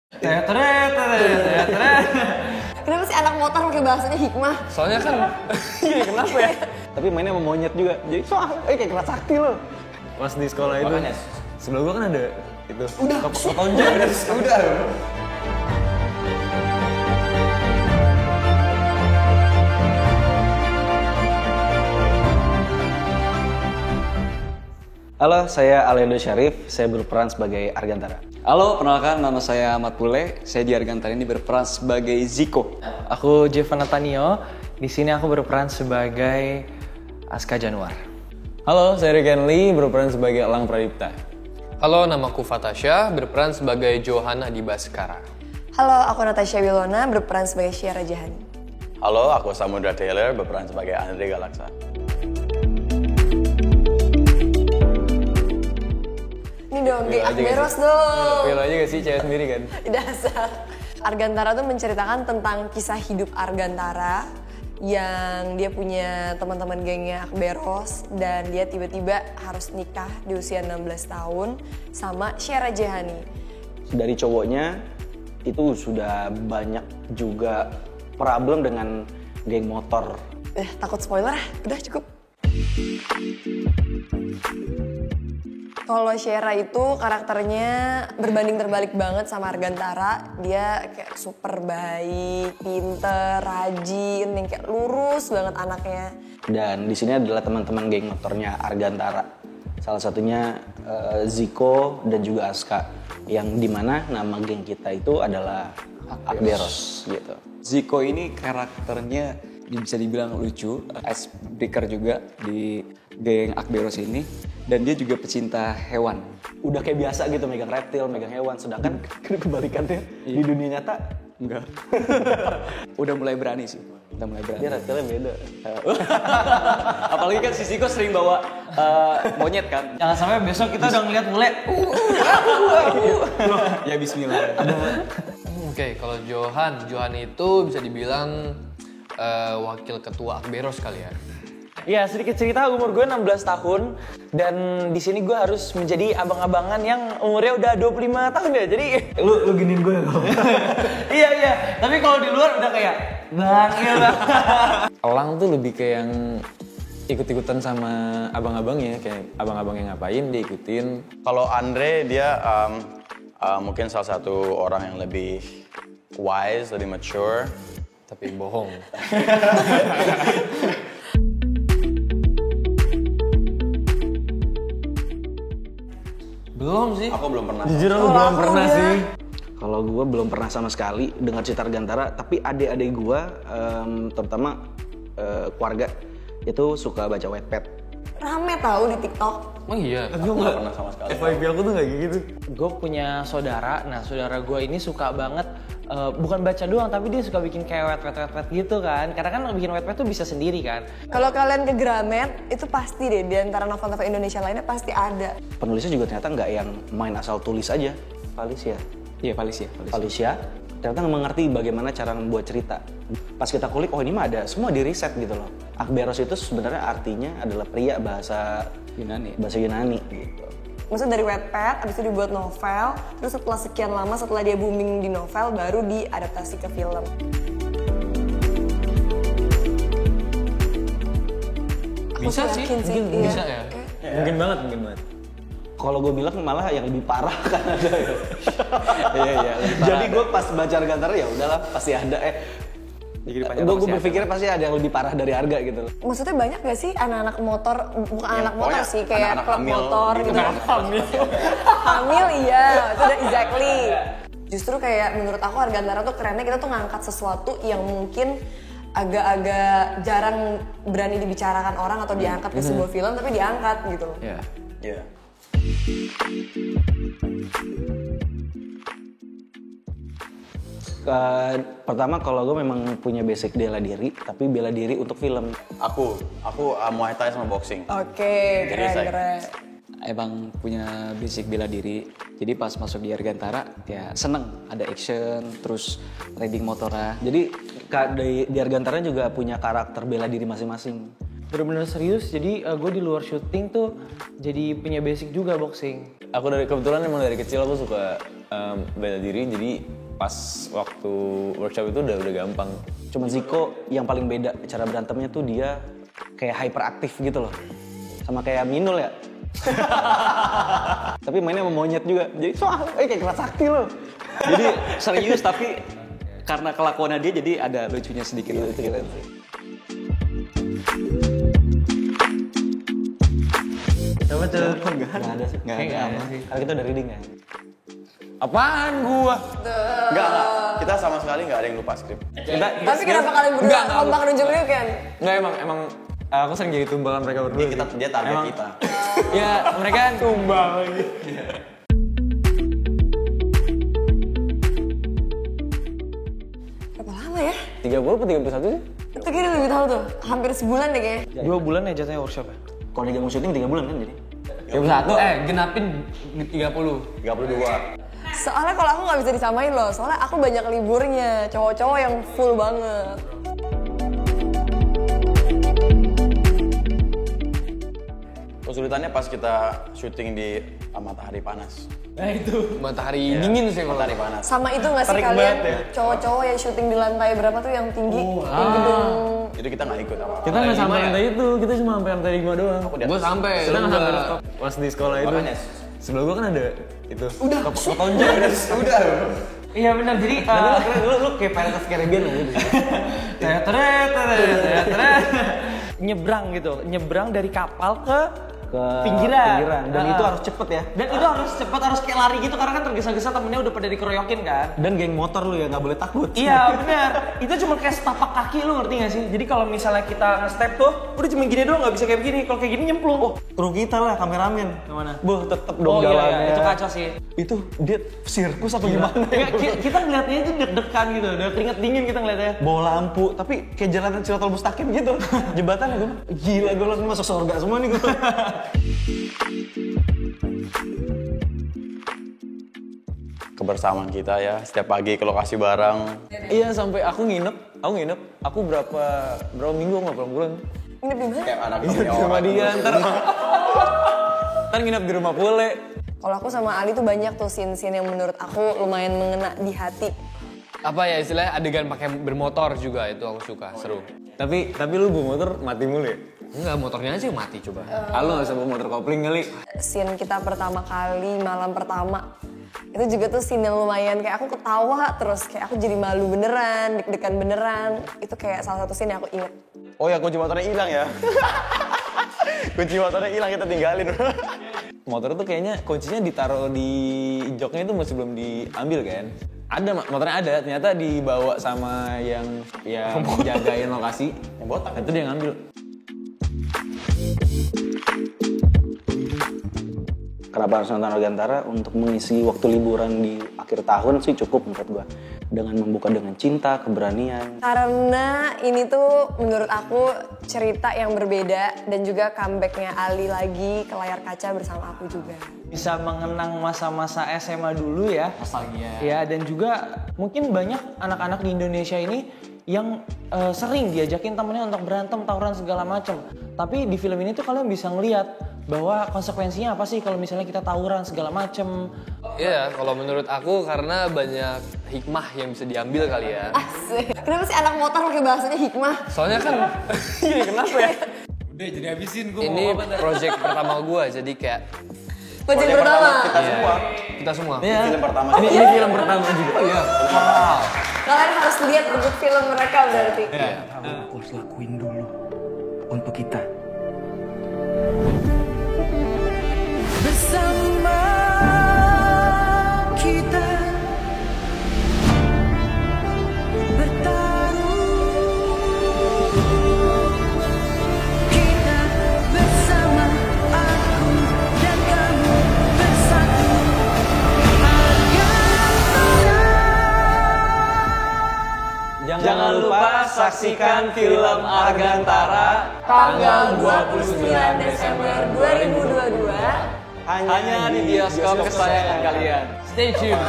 Kenapa sih anak motor pakai bahasanya hikmah? Soalnya kan, iya kenapa ya? Tapi mainnya sama monyet juga. Jadi kayak keras sakti loh. Pas di sekolah itu, sebelah gua kan ada itu. Udah. Ketonjol. Udah. Halo, saya Alendo Syarif. Saya berperan sebagai Argantara. Halo, perkenalkan nama saya Ahmad Pule. Saya di Argantara ini berperan sebagai Ziko. Aku Jevan Natanio. Di sini aku berperan sebagai Aska Januar. Halo, saya Riken Lee, berperan sebagai Elang Pradipta. Halo, namaku Fatasha, berperan sebagai Johanna di Baskara. Halo, aku Natasha Wilona, berperan sebagai Syara Jahani. Halo, aku Samudra Taylor, berperan sebagai Andre Galaksa. Ini dong, geng Akberos dong. Feel aja gak sih, cewek sendiri kan? Dasar. Argantara tuh menceritakan tentang kisah hidup Argantara yang dia punya teman-teman gengnya Akberos dan dia tiba-tiba harus nikah di usia 16 tahun sama Syara Jahani. Dari cowoknya itu sudah banyak juga problem dengan geng motor. Takut spoiler ah, udah cukup. Kalau Syara itu karakternya berbanding terbalik banget sama Argantara. Dia kayak super baik, pinter, rajin, yang kayak lurus banget anaknya. Dan di sini adalah teman-teman geng motornya Argantara. Salah satunya Ziko dan juga Aska. Yang dimana nama geng kita itu adalah Akberos gitu. Ziko ini karakternya bisa dibilang lucu, icebreaker juga di geng Akberos ini. Dan dia juga pecinta hewan. Udah kayak biasa gitu megang reptil, megang hewan. Sedangkan kebalikannya di dunia nyata Enggak. Udah mulai berani sih. Udah mulai berani. dia reptilnya beda. Apalagi kan si Ziko sering bawa monyet kan. Jangan sampai besok kita udah ngeliat bule. Ya bismillah. Oke, kalau Johan itu bisa dibilang wakil ketua Akberos kali ya. Ya sedikit cerita, umur gue 16 tahun dan di sini gue harus menjadi abang-abangan yang umurnya udah 25 tahun ya. Jadi Lu giniin gue loh. iya. Tapi kalau di luar udah kayak bang. Elang tuh lebih kayak yang ikut-ikutan sama abang-abangnya. Kayak abang-abang yang ngapain, dia ikutin. Kalau Andre, dia mungkin salah satu orang yang lebih wise, lebih mature. Tapi bohong. Belum sih. Aku belum pernah. Jujur aku belum pernah sih. Kalau gue belum pernah sama sekali dengar cerita Argantara, tapi adik-adik gue, terutama keluarga, itu suka baca Wattpad. Rame tahu di TikTok. Oh iya. Gue Nggak pernah sama sekali. FYP aku tuh gak kayak gitu. Gue punya saudara, nah saudara gue ini suka banget, bukan baca doang, tapi dia suka bikin kayak Wattpad gitu kan. Karena kan bikin Wattpad tuh bisa sendiri kan. Kalau kalian ke Gramet, itu pasti deh di antara novel-novel Indonesia lainnya pasti ada. Penulisnya juga ternyata nggak yang main asal tulis aja. Falicia. Iya, Falicia. Falicia ternyata mengerti bagaimana cara membuat cerita. Pas kita kulik, oh ini mah ada, semua di riset gitu loh. Akberos itu sebenarnya artinya adalah pria bahasa Yunani. gitu. Maksudnya dari Wattpad, abis itu dibuat novel, terus setelah sekian lama setelah dia booming di novel, baru diadaptasi ke film. Bisa Aku sih, yakin mungkin iya. bisa ya. Mungkin banget. Kalau gue bilang malah yang lebih parah kan ada ya. Iya. Jadi gue pas baca Argantara ya udahlah pasti ada. Gue berpikir pasti ada yang lebih parah dari Arga gitu loh. Maksudnya banyak gak sih anak-anak motor, bukan anak motor pokoknya sih, kayak anak-anak klub hamil motor gitu. gitu. Hamil iya, itu udah exactly. Justru kayak menurut aku Argantara tuh kerennya kita tuh ngangkat sesuatu yang mungkin agak-agak jarang berani dibicarakan orang atau diangkat ke sebuah film, tapi diangkat gitu loh. Iya. Iya. Pertama kalau gue memang punya basic bela diri, tapi bela diri untuk film. Aku Muay Thai sama boxing. Oke, Jadi saya- keren. Emang punya basic bela diri. Jadi pas masuk di Argantara ya seneng ada action, terus riding motornya. Jadi di Argantara juga punya karakter bela diri masing-masing. Bener-bener serius, jadi gue di luar syuting tuh jadi punya basic juga boxing. Aku kebetulan emang dari kecil aku suka bela diri, jadi pas waktu workshop itu udah gampang. Cuma Ziko yang paling beda cara berantemnya tuh dia kayak hyperaktif gitu loh. Sama kayak Minul ya. Tapi mainnya sama monyet juga. Jadi kayak keras sakti loh. Jadi serius tapi karena kelakuannya dia jadi ada lucunya sedikit. Gitu. Coba tuh. Nggak ada sih. Nggak ada. Karena kita udah reading ya. Apaan gua? Enggak. Kita sama sekali nggak ada yang lupa skrip. Tapi kenapa kalian berdua kompak nunjuk-nunjuk kan? Enggak, emang aku sering jadi tumbalan mereka berdua. Dia target kita. Ya, mereka kan tumbal lagi. Berapa lama ya? 30 atau 31 sih? Itu kayaknya lebih tahu tuh, hampir sebulan deh kayaknya. 2 bulan ya jatuhnya workshopnya. Kalau digabung syuting 3 bulan kan jadi. 31. Genapin 30. 32. Soalnya kalau aku nggak bisa disamain loh, soalnya aku banyak liburnya, cowok-cowok yang full banget. Kesulitannya pas kita syuting di matahari panas. Nah itu. Matahari dingin sih kalau. Matahari panas. Sama itu nggak sih kalian cowok-cowok yang syuting di lantai berapa tuh yang tinggi, yang gedung. Itu kita nggak ikut apa. Kita nggak sampai lantai itu, kita cuma sampai lantai 5 doang. Gue sampai. Kita nggak sampai rooftop. Pas di sekolah itu. Makanya. Sebelah gua kan ada itu. Udah. Ketonjol. Udah. Iya benar, jadi Lu kayak Pirates Caribbean aja gitu. nyebrang gitu, nyebrang dari kapal ke Ke pinggiran. Dan itu harus cepet ya. Dan itu harus cepat, harus kayak lari gitu karena kan tergesa-gesa temennya udah pada dikeroyokin kan. Dan geng motor lu ya nggak boleh takut. Iya benar. Itu cuma kayak setapak kaki, lu ngerti gak sih? Jadi kalau misalnya kita nge-step tuh, udah cuma gini doang, nggak bisa kayak begini. Kalau kayak gini nyemplung. Oh, Kru kita lah kameramen. Gimana? Boh tetep dong iya, jalannya. iya, itu kacau sih. Itu dia sirkus apa gimana? Nggak, kita ngeliatnya itu deg-degan gitu, udah keringet dingin kita ngeliatnya. Bawa lampu, tapi kayak jalanan Siratul Mustaqim gitu. Jembatan gue, gila gue langsung masuk surga semua nih gue. Kebersamaan kita ya, setiap pagi ke lokasi bareng. Iya, sampai aku nginep. Aku berapa minggu nggak pulang. Nginep di mana? Kayak anak Di rumah dia, ntar nginep di rumah Pule. Kalau aku sama Ali tuh banyak tuh scene-scene yang menurut aku lumayan mengena di hati. Apa ya istilahnya adegan pakai bermotor juga itu aku suka, seru. Tapi lu bawa motor mati mulu ya? Enggak, motornya aja yang mati coba. Lu nggak usah bawa motor kopling kali. Scene kita pertama kali, malam pertama. Itu juga tuh scene yang lumayan kayak aku ketawa terus kayak aku jadi malu beneran, deg-degan beneran. Itu kayak salah satu scene yang aku inget. Oh ya, kunci motornya hilang ya. Kunci motornya hilang, kita tinggalin. Motor tuh kayaknya kuncinya ditaruh di joknya itu masih belum diambil kan? Ada, motornya ada, ternyata dibawa sama yang jagain lokasi. Yang botak. Itu dia ngambil. Kenapa harus nonton Argantara? Untuk mengisi waktu liburan di akhir tahun sih cukup menurut gua. Dengan membuka dengan cinta, keberanian. Karena ini tuh menurut aku cerita yang berbeda dan juga comebacknya Ali lagi ke layar kaca bersama aku juga. Bisa mengenang masa-masa SMA dulu ya. Nostalgia. Ya, dan juga mungkin banyak anak-anak di Indonesia ini yang sering diajakin temennya untuk berantem, tawuran segala macam. Tapi di film ini tuh kalian bisa ngelihat bahwa konsekuensinya apa sih kalau misalnya kita tawuran segala macam. Iya, kalau menurut aku karena banyak hikmah yang bisa diambil kali ya. Asik. Kenapa sih anak motor pakai bahasanya hikmah? Soalnya kan Iya, kenapa ya? udah jadi habisin gue ini project pertama gue jadi kayak Project pertama. kita semua. Iya. Film pertama. Ini film pertama juga. Oh iya. Wow. Kalian harus lihat untuk film mereka berarti. Harus lakuin dulu untuk kita. Bersama kita bertaruh, kita bersama aku dan kamu bersatu. Jangan lupa saksikan film Argantara Tanggal 29 Desember 2022. Hanya di bioskop kesayangan kalian. Stay tuned.